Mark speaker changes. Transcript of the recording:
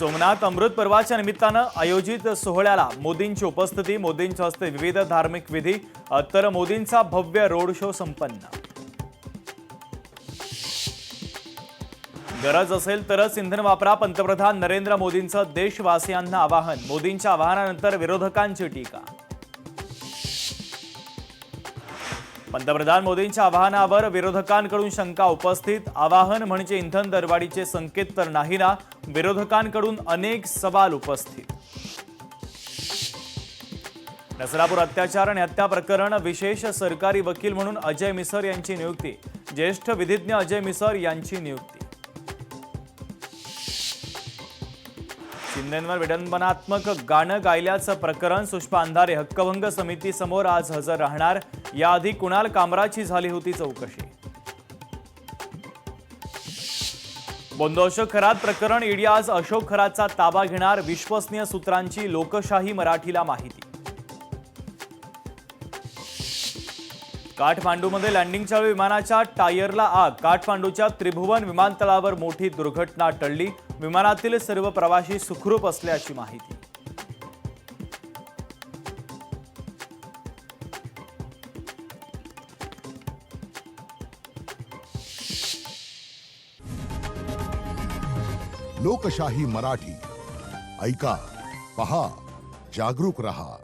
Speaker 1: सोमनाथ अमृत पर्वाच्या निमित्तानं आयोजित सोहळ्याला मोदींची उपस्थिती, मोदींच्या हस्ते विविध धार्मिक विधी, तर मोदींचा भव्य रोड शो संपन्न। गरज असेल तरच इंधन वापरा, पंतप्रधान नरेंद्र मोदींचं देशवासियांना आवाहन। मोदींच्या आवाहनानंतर विरोधकांची टीका। पंतप्रधान मोदींच्या आवाहनावर विरोधकांकडून शंका उपस्थित। आवाहन म्हणजे इंधन दरवाढीचे संकेत तर नाही ना, विरोधकांकडून अनेक सवाल उपस्थित। नसरापूर अत्याचार आणि हत्या प्रकरण विशेष सरकारी वकील म्हणून अजय मिसर यांची नियुक्ती। ज्येष्ठ विधिज्ञ अजय मिसर यांची नियुक्ती। शिंदेंवर विडंबनात्मक गाणं गायल्याचं प्रकरण, सुषमा अंधारे हक्कभंग समिती समोर आज हजर राहणार। याआधी कुणाल कामराची झाली होती चौकशी। बोंदो अशोक खरात प्रकरण, ईडी आज अशोक खरातचा ताबा घेणार। विश्वसनीय सूत्रांची लोकशाही मराठीला माहिती। काठमांडूमध्ये लँडिंगच्या वेळी विमानाच्या टायरला आग, काठमांडूच्या त्रिभुवन विमानतळावर मोठी दुर्घटना टळली। विमानातील सर्व प्रवासी सुखरूप असल्याची माहिती।
Speaker 2: लोकशाही मराठी ऐका, पहा, जागरूक रहा।